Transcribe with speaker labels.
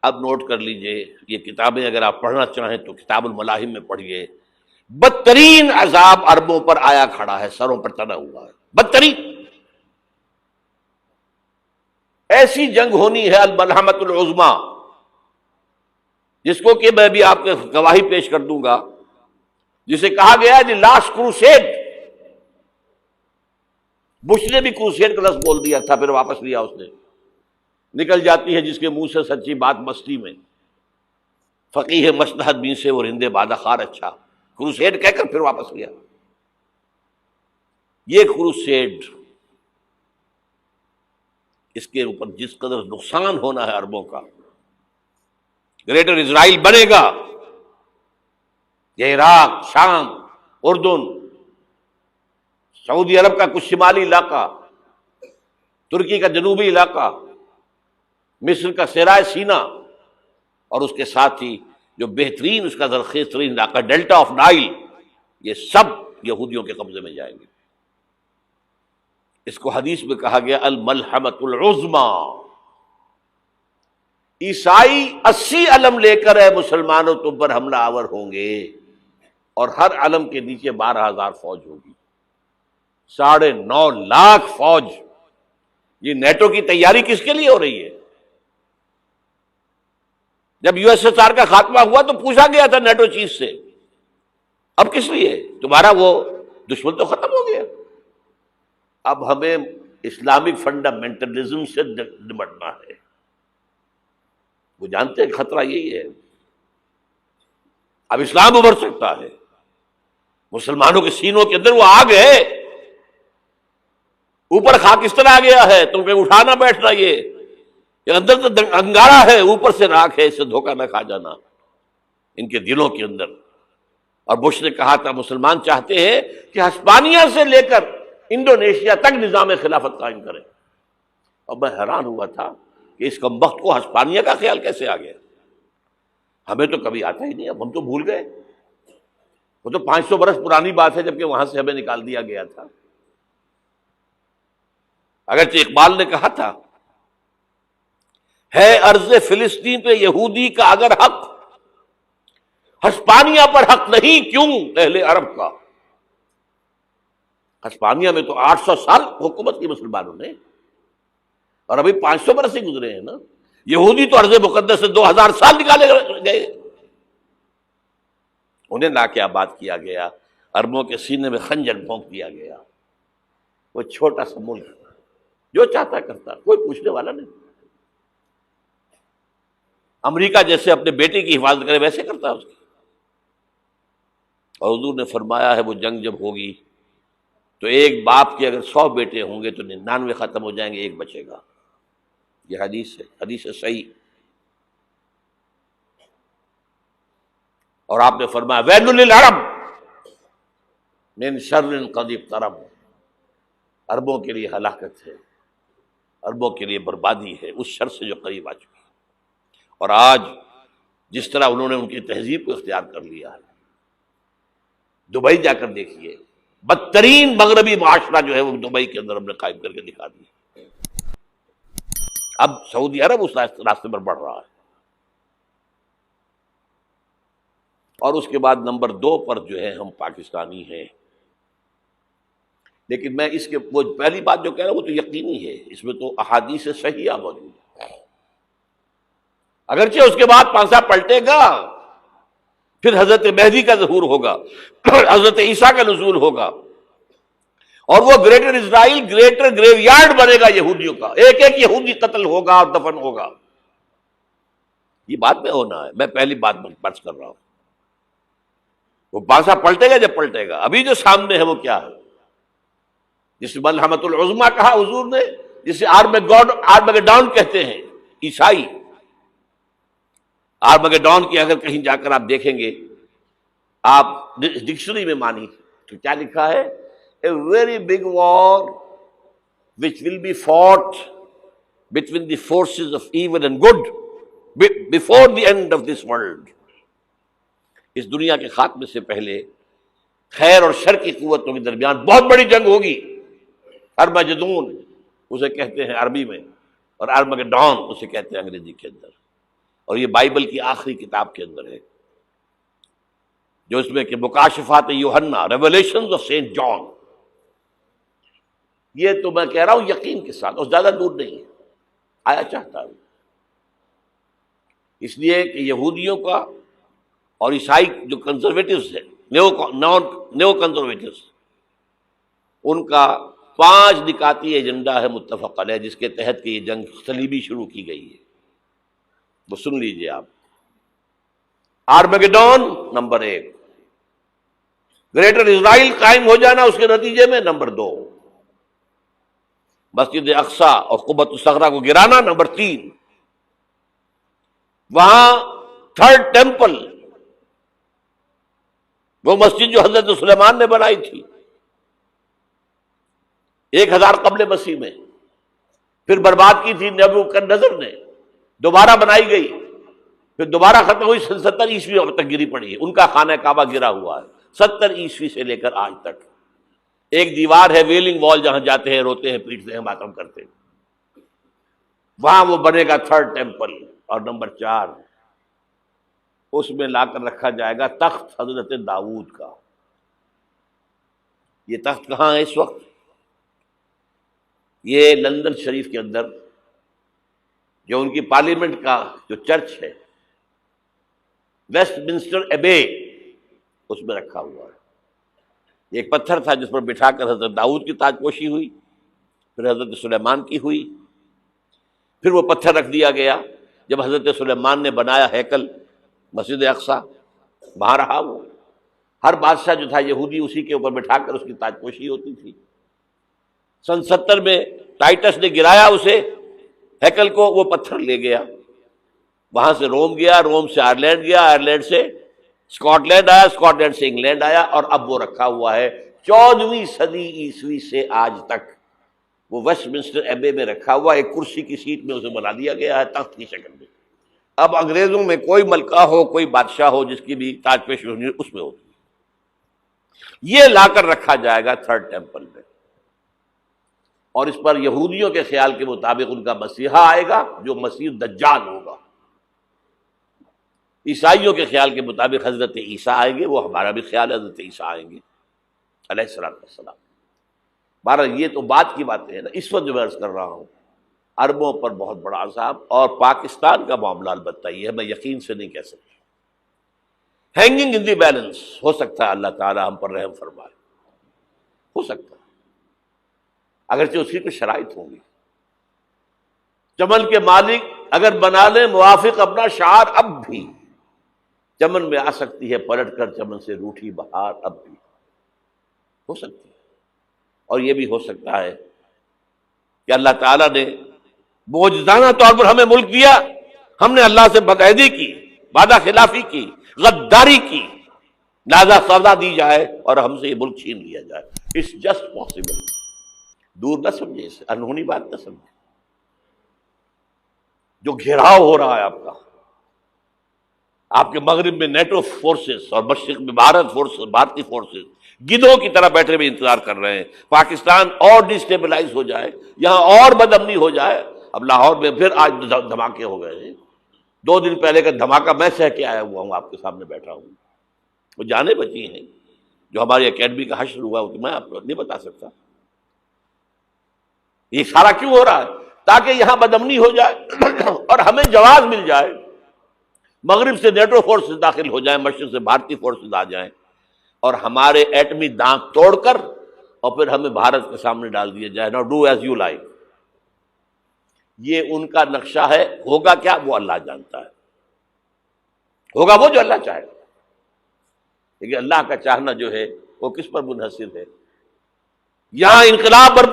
Speaker 1: اب نوٹ کر لیجئے، یہ کتابیں اگر آپ پڑھنا چاہیں تو کتاب الملاحم میں پڑھیے، بدترین عذاب عربوں پر آیا کھڑا ہے، سروں پر تنا ہوا ہے، بدترین ایسی جنگ ہونی ہے الملحمۃ العظمیٰ، جس کو کہ میں بھی آپ کے گواہی پیش کر دوں گا، جسے کہا گیا ہے دی لاسٹ کروسیڈ۔ بش نے بھی کروسیڈ کا لفظ بول دیا تھا، پھر واپس لیا اس نے۔ نکل جاتی ہے جس کے منہ سے سچی بات مستی میں، فقیہ مصلحت بین سے وہ رندے بادہ خار اچھا، کروسیڈ کہہ کر پھر واپس لیا۔ یہ کروسیڈ، اس کے اوپر جس قدر نقصان ہونا ہے عربوں کا، گریٹر اسرائیل بنے گا، یہ عراق، شام، اردن، سعودی عرب کا کچھ شمالی علاقہ، ترکی کا جنوبی علاقہ، مصر کا صحرائے سینا، اور اس کے ساتھ ہی جو بہترین اس کا زرخیز ترین علاقہ ڈیلٹا آف نائل، یہ سب یہودیوں کے قبضے میں جائیں گے۔ اس کو حدیث میں کہا گیا الملحمۃ العظمیٰ۔ عیسائی 80 علم لے کر اے مسلمانوں تم پر حملہ آور ہوں گے، اور ہر علم کے نیچے 12,000 فوج ہوگی، 9.5 لاکھ فوج۔ یہ نیٹو کی تیاری کس کے لیے ہو رہی ہے؟ جب یو ایس ایس آر کا خاتمہ ہوا تو پوچھا گیا تھا نیٹو چیف سے، اب کس لیے؟ تمہارا وہ دشمن تو ختم ہو گیا، اب ہمیں اسلامک فنڈامنٹلزم سے نمٹنا ہے۔ وہ جانتے ہیں خطرہ یہی ہے، اب اسلام ابھر سکتا ہے، مسلمانوں کے سینوں کے اندر وہ آگ ہے، اوپر خاکستر آ گیا ہے، تم پہ اٹھانا بیٹھنا، یہ اندر تو انگارہ ہے، اوپر سے راکھ ہے، اس سے دھوکہ نہ کھا جانا ان کے دلوں کے اندر۔ اور بش نے کہا تھا مسلمان چاہتے ہیں کہ ہسپانیہ سے لے کر انڈونیشیا تک نظام خلافت قائم کریں، اور میں حیران ہوا تھا کہ اس کمبخت کو ہسپانیہ کا خیال کیسے آ گیا؟ ہمیں تو کبھی آتا ہی نہیں، اب ہم تو بھول گئے، وہ تو 500 برس پرانی بات ہے جبکہ وہاں سے ہمیں نکال دیا گیا تھا۔ اگرچہ اقبال نے کہا تھا ہے ارض فلسطین پہ یہودی کا اگر حق، ہسپانیہ پر حق نہیں کیوں اہل عرب کا؟ ہسپانیہ میں تو 800 سال حکومت کی مسلمانوں نے، اور ابھی 500 برس سے گزرے ہیں نا۔ یہودی تو ارض مقدس سے 2000 سال نکالے گئے، انہیں لا کے آباد کیا گیا، عربوں کے سینے میں خنجر بھونک دیا گیا۔ وہ چھوٹا سا ملک جو چاہتا کرتا، کوئی پوچھنے والا نہیں۔ امریکہ جیسے اپنے بیٹے کی حفاظت کرے ویسے کرتا اس کی۔ اور حضور نے فرمایا ہے وہ جنگ جب ہوگی تو ایک باپ کے اگر 100 بیٹے ہوں گے تو 99 ختم ہو جائیں گے، ایک بچے گا۔ یہ حدیث ہے، حدیث ہے صحیح۔ اور آپ نے فرمایا ویل للعرب من شر قد اقترب، عربوں کے لیے ہلاکت ہے، عربوں کے لیے بربادی ہے اس شر سے جو قریب آ چکی ہے۔ اور آج جس طرح انہوں نے ان کی تہذیب کو اختیار کر لیا ہے، دبئی جا کر دیکھیے، بدترین مغربی معاشرہ جو ہے وہ دبئی کے اندر ہم نے قائم کر کے دکھا دیا۔ اب سعودی عرب اس راستے پر بڑھ رہا ہے۔ اور اس کے بعد نمبر 2 پر جو ہے ہم پاکستانی ہیں، لیکن میں اس کے وہ پہلی بات جو کہہ رہا ہوں وہ تو یقینی ہے، اس میں تو احادیث صحیحہ موجود ہے۔ اگرچہ اس کے بعد پانسا پلٹے گا، پھر حضرت مہدی کا ظہور ہوگا، حضرت عیسیٰ کا نزول ہوگا، اور وہ گریٹر اسرائیل گریٹر گریو یارڈ بنے گا یہودیوں کا، ایک ایک یہودی قتل ہوگا اور دفن ہوگا۔ یہ بات میں ہونا ہے، میں پہلی بات برس کر رہا ہوں۔ وہ پانسا پلٹے گا جب پلٹے گا، ابھی جو سامنے ہے وہ کیا ہے؟ جسے ملحمۃ العظمیٰ کہا حضور نے، جسے آرمگیڈون کہتے ہیں عیسائی۔ آرمگیڈون کی اگر کہیں جا کر آپ دیکھیں گے، آپ ڈکشنری میں مانی تو کیا لکھا ہے؟ A very big war which will be fought between the forces of evil and good before the end of this world۔ اس دنیا کے خاتمے سے پہلے خیر اور شر کی قوتوں کے درمیان بہت بڑی جنگ ہوگی۔ ارمجدون اسے کہتے ہیں عربی میں، اور آرمگیڈون اسے کہتے ہیں انگریزی کے اندر۔ اور یہ بائبل کی آخری کتاب کے اندر ہے، جو اس میں کہ مکاشفات یوحنا، ریولیشنز آف سینٹ جان. یہ تو میں کہہ رہا ہوں یقین کے ساتھ، اور زیادہ دور نہیں ہے، آیا چاہتا ہوں. اس لیے کہ یہودیوں کا اور عیسائی جو کنزرویٹوز ہیں، نیو کنزرویٹوز، ان کا 5 نکاتی ایجنڈا ہے متفق علیہ، جس کے تحت کہ یہ جنگ صلیبی شروع کی گئی ہے. وہ سن لیجئے آپ. آرمیگیڈون نمبر 1، گریٹر اسرائیل قائم ہو جانا اس کے نتیجے میں نمبر 2، مسجد اقصی اور قبۃ الصخرہ کو گرانا نمبر 3، وہاں تھرڈ ٹیمپل، وہ مسجد جو حضرت سلیمان نے بنائی تھی 1000 قبل مسیح میں، پھر برباد کی تھی نیبوکدنیزر نے، دوبارہ بنائی گئی، پھر دوبارہ ختم ہوئی 70 عیسوی تک گری پڑی ہے. ان کا خانہ کعبہ گرا ہوا ہے 70 عیسوی سے لے کر آج تک. ایک دیوار ہے ویلنگ وال، جہاں جاتے ہیں، روتے ہیں، پیٹتے ہیں، ماتم کرتے ہیں، وہاں وہ بنے گا تھرڈ ٹیمپل. اور نمبر 4، اس میں لا کر رکھا جائے گا تخت حضرت داؤد کا. یہ تخت کہاں ہے اس وقت؟ یہ لندن شریف کے اندر، جو ان کی پارلیمنٹ کا جو چرچ ہے، ویسٹ منسٹر ایبے، اس میں رکھا ہوا ہے. یہ ایک پتھر تھا جس پر بٹھا کر حضرت داؤد کی تاجپوشی ہوئی، پھر حضرت سلیمان کی ہوئی، پھر وہ پتھر رکھ دیا گیا جب حضرت سلیمان نے بنایا ہیکل مسجد اقصی، وہاں رہا وہ. ہر بادشاہ جو تھا یہودی اسی کے اوپر بٹھا کر اس کی تاجپوشی ہوتی تھی. سن 70 میں ٹائٹس نے گرایا اسے، ہیکل کو، وہ پتھر لے گیا، وہاں سے روم گیا، روم سے آئرلینڈ گیا، آئرلینڈ سے اسکاٹ لینڈ آیا، اسکاٹ لینڈ سے انگلینڈ آیا، اور اب وہ رکھا ہوا ہے 14ویں صدی عیسوی سے آج تک. وہ ویسٹ منسٹر ایبے میں رکھا ہوا، ایک کرسی کی سیٹ میں اسے بنا دیا گیا ہے تخت کی شکل میں. اب انگریزوں میں کوئی ملکہ ہو، کوئی بادشاہ ہو جس کی بھی تاج پوشی ہونی، اس میں ہوتی. یہ لا کر رکھا جائے گا تھرڈ ٹیمپل میں، اور اس پر یہودیوں کے خیال کے مطابق ان کا مسیحا آئے گا جو مسیح دجال ہوگا. عیسائیوں کے خیال کے مطابق حضرت عیسیٰ آئیں گے، وہ ہمارا بھی خیال ہے حضرت عیسیٰ آئیں گے علیہ السلام. بہرحال یہ تو بات کی باتیں ہیں نا. اس وقت جو میں عرض کر رہا ہوں، عربوں پر بہت بڑا عذاب، اور پاکستان کا معاملہ البتہ یہ ہے، میں یقین سے نہیں کہہ سکتا. ہینگنگ ان دی بیلنس، ہو سکتا ہے اللہ تعالی ہم پر رحم فرمائے، ہو سکتا ہے، اگرچہ اس کی کچھ شرائط ہوں گی. چمن کے مالک اگر بنا لیں موافق اپنا شعار، اب بھی چمن میں آ سکتی ہے پلٹ کر چمن سے روٹھی بہار، اب بھی ہو سکتی ہے. اور یہ بھی ہو سکتا ہے کہ اللہ تعالیٰ نے معجزانہ طور پر ہمیں ملک دیا، ہم نے اللہ سے بدعہدی کی، وعدہ خلافی کی، غداری کی، لہذا سزا دی جائے اور ہم سے یہ ملک چھین لیا جائے. It's just possible. دور نہ سمجھے اسے، انہونی بات نہ سمجھے. جو گھیراؤ ہو رہا ہے آپ کے مغرب میں نیٹو فورسز اور مشرق میں بھارتی فورسز گدھوں کی طرح بیٹھے ہوئے انتظار کر رہے ہیں پاکستان اور ڈسٹیبلائز ہو جائے، یہاں اور بدامنی ہو جائے. اب لاہور میں پھر آج دھماکے ہو گئے ہیں. 2 دن پہلے کا دھماکہ میں سہ کے آیا ہوا ہوں، آپ کے سامنے بیٹھا ہوں. وہ جانیں بچی ہیں، جو ہماری اکیڈمی کا حشر ہوا وہ میں آپ کو نہیں بتا سکتا. یہ سارا کیوں ہو رہا ہے؟ تاکہ یہاں بدامنی ہو جائے اور ہمیں جواز مل جائے. مغرب سے نیٹو فورسز داخل ہو جائیں، مشرق سے بھارتی فورسز آ جائیں، اور ہمارے ایٹمی دانت توڑ کر اور پھر ہمیں بھارت کے سامنے ڈال دیا جائے. نو ڈو ایز یو لائک. یہ ان کا نقشہ ہے. ہوگا کیا وہ اللہ جانتا ہے، ہوگا وہ جو اللہ چاہے. لیکن اللہ کا چاہنا جو ہے وہ کس پر منحصر ہے؟ یہاں انقلاب برپا